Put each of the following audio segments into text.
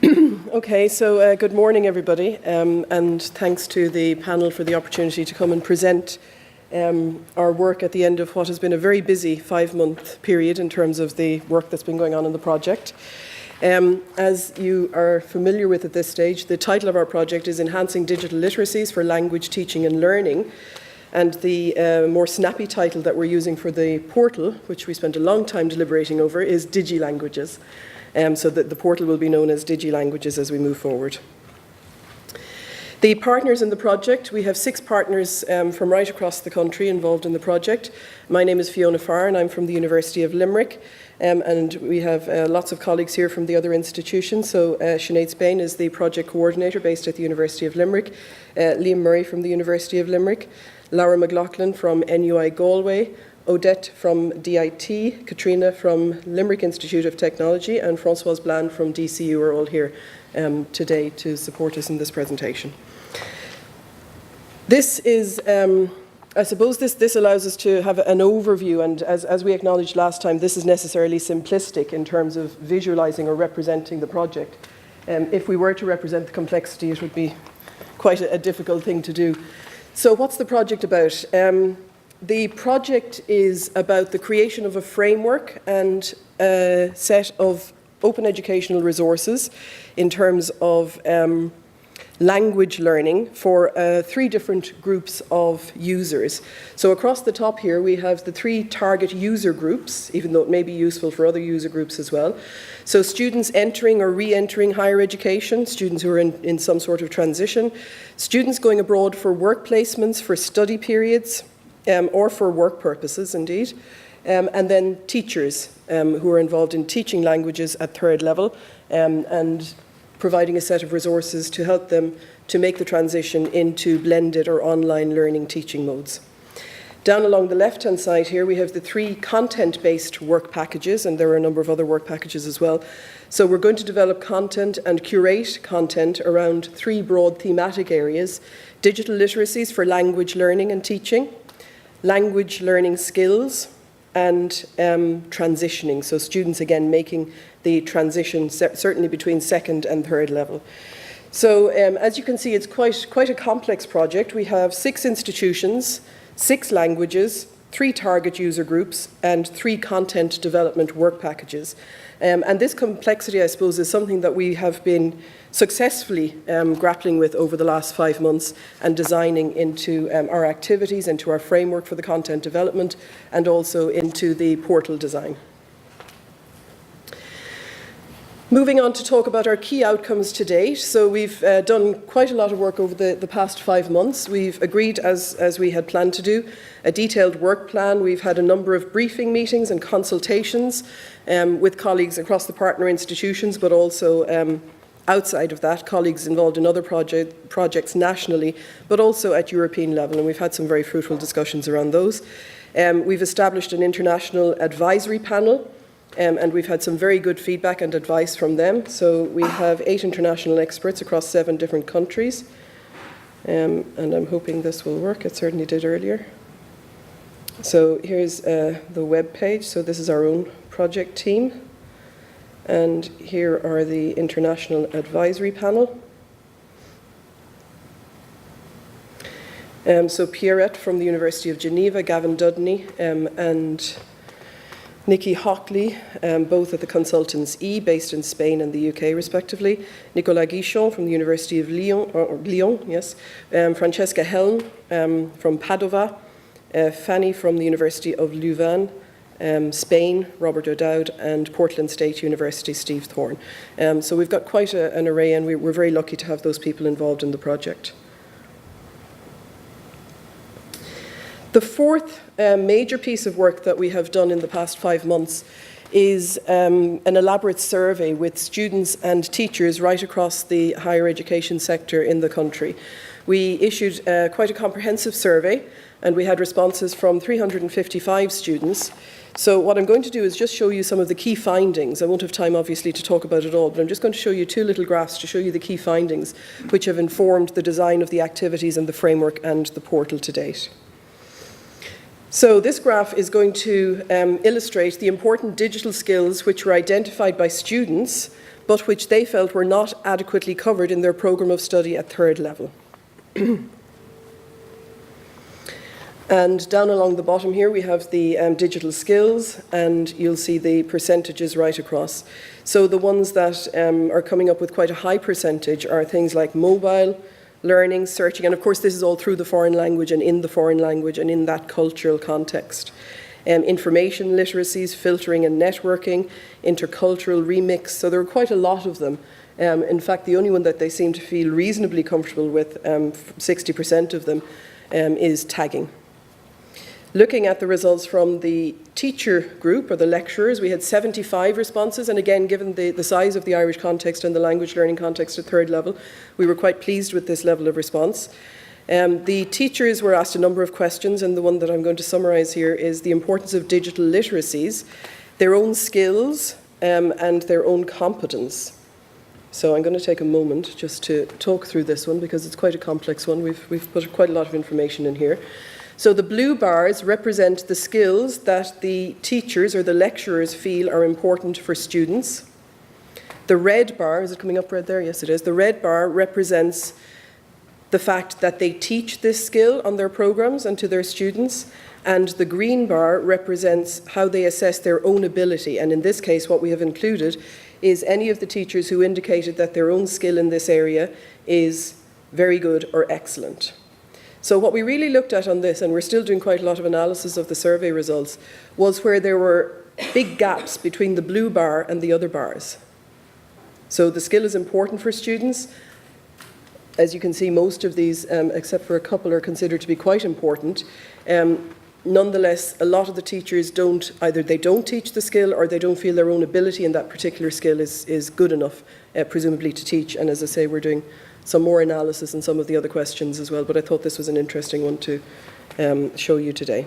Okay, so good morning, everybody, and thanks to the panel for the opportunity to come and present our work at the end of what has been a very busy 5-month period in terms of the work that's been going on in the project. As you are familiar with at this stage, the title of our project is Enhancing Digital Literacies for Language Teaching and Learning, and the more snappy title that we're using for the portal, which we spent a long time deliberating over, is DigiLanguages. So that the portal will be known as DigiLanguages as we move forward. The partners in the project, we have 6 partners from right across the country involved in the project. My name is Fiona Farr and I'm from the University of Limerick, and we have lots of colleagues here from the other institutions. So Sinead Spain is the project coordinator based at the University of Limerick, Liam Murray from the University of Limerick, Laura McLaughlin from NUI Galway, Odette from DIT, Katrina from Limerick Institute of Technology, and Françoise Bland from DCU are all here today to support us in this presentation. This is, I suppose this allows us to have an overview, and as we acknowledged last time, this is necessarily simplistic in terms of visualizing or representing the project. If we were to represent the complexity, it would be quite a difficult thing to do. So what's the project about? The project is about the creation of a framework and a set of open educational resources in terms of language learning for 3 different groups of users. So across the top here we have the 3 target user groups, even though it may be useful for other user groups as well. So students entering or re-entering higher education, students who are in some sort of transition, students going abroad for work placements, for study periods, or for work purposes indeed, and then teachers who are involved in teaching languages at 3rd level and providing a set of resources to help them to make the transition into blended or online learning teaching modes. Down along the left-hand side here we have the 3 content-based work packages, and there are a number of other work packages as well. So we're going to develop content and curate content around 3 broad thematic areas: digital literacies for language learning and teaching, language learning skills, and transitioning. So students, again, making the transition certainly between 2nd and 3rd level. So as you can see, it's quite a complex project. We have 6 institutions, 6 languages, 3 target user groups, and 3 content development work packages. And this complexity, I suppose, is something that we have been successfully grappling with over the last 5 months and designing into our activities, into our framework for the content development, and also into the portal design. Moving on to talk about our key outcomes to date. So we've done quite a lot of work over the past 5 months. We've agreed, as we had planned to do, a detailed work plan. We've had a number of briefing meetings and consultations with colleagues across the partner institutions, but also outside of that, colleagues involved in other projects nationally, but also at European level, and we've had some very fruitful discussions around those. We've established an international advisory panel, and we've had some very good feedback and advice from them. So we have 8 international experts across 7 different countries, and I'm hoping this will work. It certainly did earlier. So here's the web page. So this is our own project team. And here are the International Advisory Panel. So Pierrette from the University of Geneva, Gavin Dudney, and Nikki Hockley, both at the Consultants E, based in Spain and the UK respectively. Nicolas Guichon from the University of Lyon, yes. Francesca Helm from Padova. Fanny from the University of Louvain. Spain, Robert O'Dowd, and Portland State University, Steve Thorne. So we've got quite an array, and we're very lucky to have those people involved in the project. The 4th major piece of work that we have done in the past 5 months is an elaborate survey with students and teachers right across the higher education sector in the country. We issued quite a comprehensive survey, and we had responses from 355 students. So what I'm going to do is just show you some of the key findings. I won't have time, obviously, to talk about it all, but I'm just going to show you 2 little graphs to show you the key findings which have informed the design of the activities and the framework and the portal to date. So this graph is going to illustrate the important digital skills which were identified by students but which they felt were not adequately covered in their programme of study at third level. And down along the bottom here we have the digital skills, and you'll see the percentages right across. So the ones that are coming up with quite a high percentage are things like mobile learning, searching, and of course this is all through the foreign language and in the foreign language and in that cultural context. Information literacies, filtering and networking, intercultural remix, so there are quite a lot of them. In fact, the only one that they seem to feel reasonably comfortable with, 60% of them, is tagging. Looking at the results from the teacher group, or the lecturers, we had 75 responses, and again, given the size of the Irish context and the language learning context at third level, we were quite pleased with this level of response. The teachers were asked a number of questions, and the one that I'm going to summarise here is the importance of digital literacies, their own skills, and their own competence. So I'm going to take a moment just to talk through this one, because it's quite a complex one. We've put quite a lot of information in here. So the blue bars represent the skills that the teachers or the lecturers feel are important for students. The red bar, is it coming up red there? Yes, it is. The red bar represents the fact that they teach this skill on their programs and to their students. And the green bar represents how they assess their own ability. And in this case, what we have included is any of the teachers who indicated that their own skill in this area is very good or excellent. So what we really looked at on this, and we're still doing quite a lot of analysis of the survey results, was where there were big gaps between the blue bar and the other bars. So the skill is important for students. As you can see, most of these, except for a couple, are considered to be quite important. Nonetheless, a lot of the teachers either they don't teach the skill, or they don't feel their own ability in that particular skill is good enough, presumably, to teach. And as I say, we're doing some more analysis and some of the other questions as well, but I thought this was an interesting one to show you today.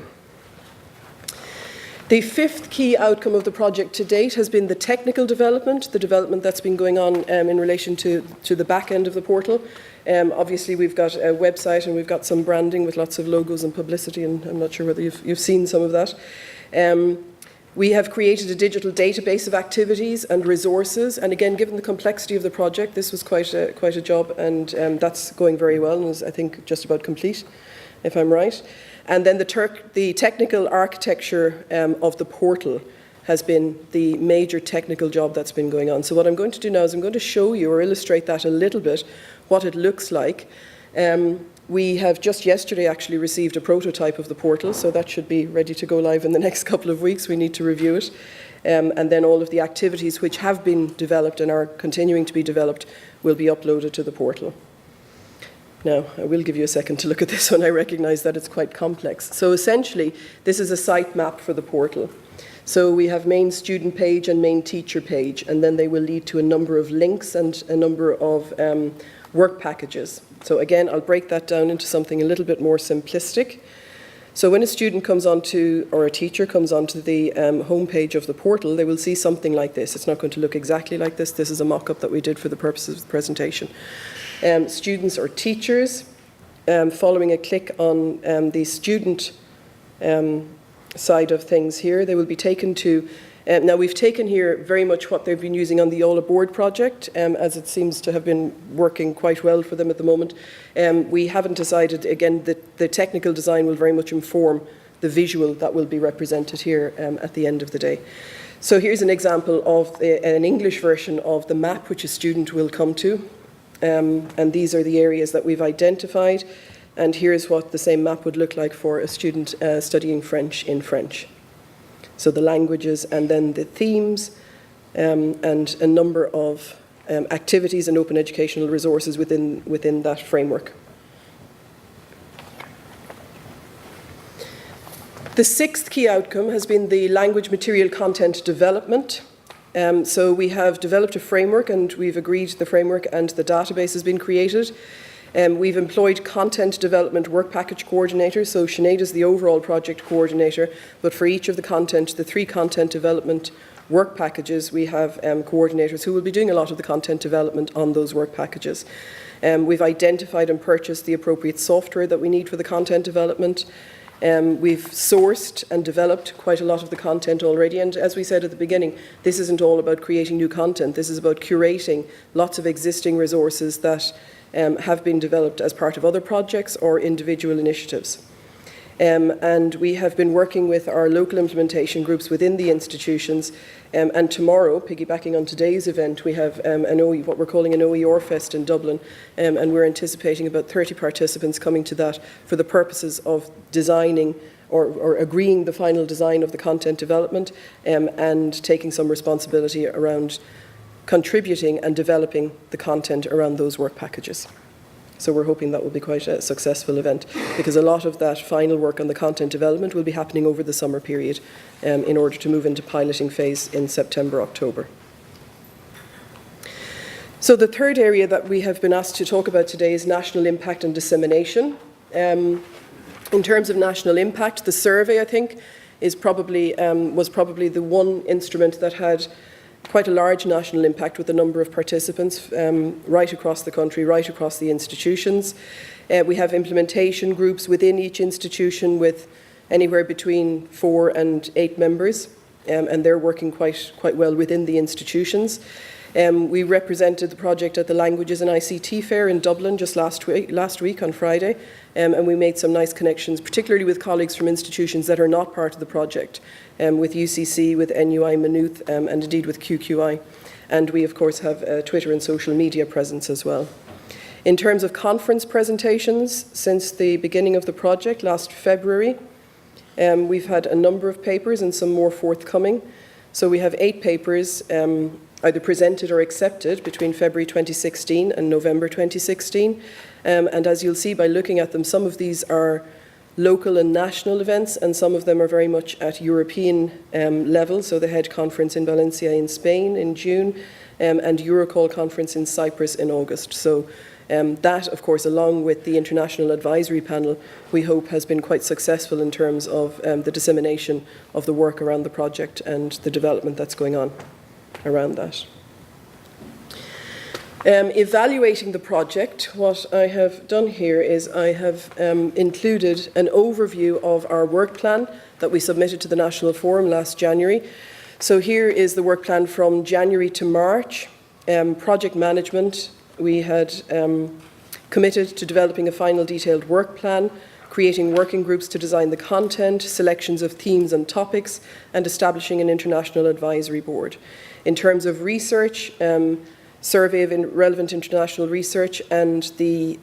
The fifth key outcome of the project to date has been the technical development, the development that's been going on in relation to the back end of the portal. Obviously, we've got a website and we've got some branding with lots of logos and publicity, and I'm not sure whether you've seen some of that. We have created a digital database of activities and resources, and again, given the complexity of the project, this was quite a job, and that's going very well, and is, I think, just about complete, if I'm right. And then the technical architecture of the portal has been the major technical job that's been going on. So what I'm going to do now is I'm going to show you, or illustrate that a little bit, what it looks like. We have just yesterday actually received a prototype of the portal, so that should be ready to go live in the next couple of weeks. We need to review it. And then all of the activities which have been developed and are continuing to be developed will be uploaded to the portal. Now, I will give you a second to look at this one. I recognise that it's quite complex. So essentially, this is a site map for the portal. So we have main student page and main teacher page, and then they will lead to a number of links and a number of work packages. So again, I'll break that down into something a little bit more simplistic. So when a student comes onto, or a teacher comes onto the homepage of the portal, they will see something like this. It's not going to look exactly like this. This is a mock-up that we did for the purposes of the presentation. Students or teachers, following a click on the student side of things here, they will be taken to now we've taken here very much what they've been using on the All Aboard project, as it seems to have been working quite well for them at the moment. We haven't decided, again, that the technical design will very much inform the visual that will be represented here at the end of the day. So here's an example of an English version of the map which a student will come to. And these are the areas that we've identified. And here's what the same map would look like for a student studying French in French. So the languages, and then the themes, and a number of activities and open educational resources within that framework. The sixth key outcome has been the language material content development. So we have developed a framework, and we've agreed the framework, and the database has been created. We've employed content development work package coordinators. So Sinead is the overall project coordinator, but for each of the three content development work packages, we have coordinators who will be doing a lot of the content development on those work packages. We've identified and purchased the appropriate software that we need for the content development. We've sourced and developed quite a lot of the content already, and as we said at the beginning, this isn't all about creating new content. This is about curating lots of existing resources that have been developed as part of other projects or individual initiatives. And we have been working with our local implementation groups within the institutions, and tomorrow, piggybacking on today's event, we have what we're calling an OER Fest in Dublin, and we're anticipating about 30 participants coming to that for the purposes of designing or agreeing the final design of the content development, and taking some responsibility around contributing and developing the content around those work packages. So we're hoping that will be quite a successful event, because a lot of that final work on the content development will be happening over the summer period in order to move into piloting phase in September, October. So the third area that we have been asked to talk about today is national impact and dissemination. In terms of national impact, the survey, I think, was probably the one instrument that had quite a large national impact, with a number of participants right across the country, right across the institutions. We have implementation groups within each institution with anywhere between 4 and 8 members, and they're working quite well within the institutions. We represented the project at the Languages and ICT Fair in Dublin just last week on Friday, and we made some nice connections, particularly with colleagues from institutions that are not part of the project, with UCC, with NUI Maynooth, and indeed with QQI. And we, of course, have a Twitter and social media presence as well. In terms of conference presentations, since the beginning of the project last February, we've had a number of papers and some more forthcoming. So we have 8 papers either presented or accepted between February 2016 and November 2016. And as you'll see by looking at them, some of these are local and national events, and some of them are very much at European level. So the HEAD conference in Valencia in Spain in June, and Eurocall conference in Cyprus in August. So that, of course, along with the International Advisory Panel, we hope has been quite successful in terms of the dissemination of the work around the project and the development that's going on around that. Evaluating the project, what I have done here is I have included an overview of our work plan that we submitted to the National Forum last January. So here is the work plan from January to March. Project management, we had committed to developing a final detailed work plan, creating working groups to design the content, selections of themes and topics, and establishing an international advisory board. In terms of research, survey of relevant international research, and the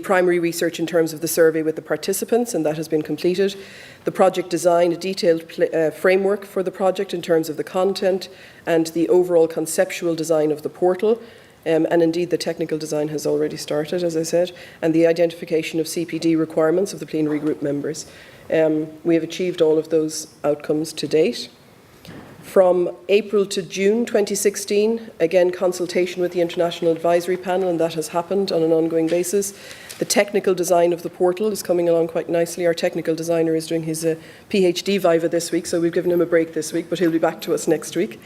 primary research in terms of the survey with the participants, and that has been completed. The project designed a detailed framework for the project in terms of the content and the overall conceptual design of the portal. And indeed, the technical design has already started, as I said, and the identification of CPD requirements of the plenary group members. We have achieved all of those outcomes to date. From April to June 2016, again, consultation with the International Advisory Panel, and that has happened on an ongoing basis. The technical design of the portal is coming along quite nicely. Our technical designer is doing his PhD viva this week, so we've given him a break this week, but he'll be back to us next week.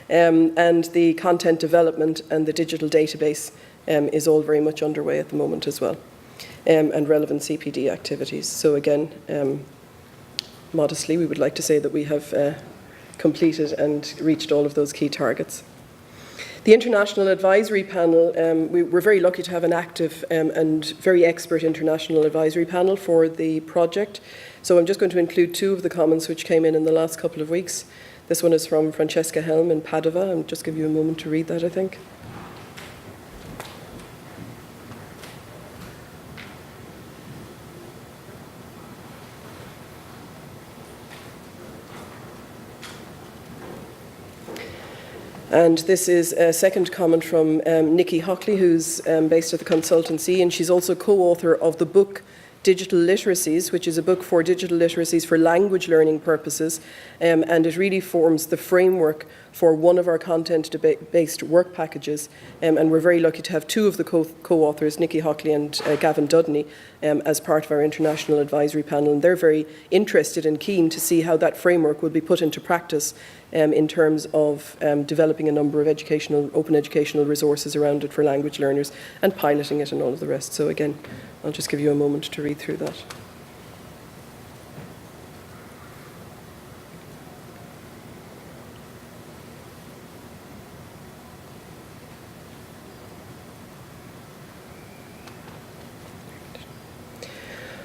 And the content development and the digital database is all very much underway at the moment as well, and relevant CPD activities. So again, modestly, we would like to say that we have completed and reached all of those key targets. The International Advisory Panel, we're very lucky to have an active and very expert International Advisory Panel for the project. So I'm just going to include 2 of the comments which came in the last couple of weeks. This one is from Francesca Helm in Padova. I'll just give you a moment to read that, I think. And this is a second comment from Nikki Hockley, who's based at the consultancy, and she's also co-author of the book Digital Literacies, which is a book for digital literacies for language learning purposes, and it really forms the framework for one of our content-based work packages, and we're very lucky to have 2 of the co-authors, Nikki Hockley and Gavin Dudney, as part of our International Advisory Panel, and they're very interested and keen to see how that framework will be put into practice in terms of developing a number of open educational resources around it for language learners and piloting it and all of the rest. So again, I'll just give you a moment to read through that.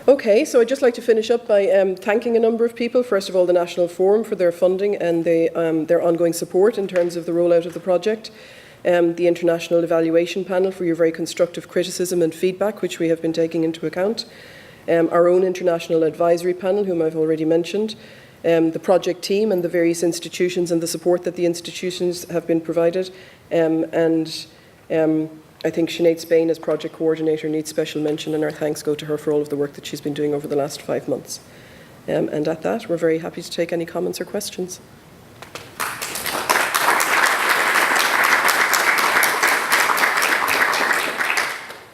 Okay, so I'd just like to finish up by thanking a number of people. First of all, the National Forum for their funding and their ongoing support in terms of the rollout of the project. The International Evaluation Panel for your very constructive criticism and feedback, which we have been taking into account. Our own International Advisory Panel, whom I've already mentioned. The project team and the various institutions and the support that the institutions have been provided. I think Sinead Spain, as project coordinator, needs special mention, and our thanks go to her for all of the work that she's been doing over the last 5 months. And at that, we're very happy to take any comments or questions.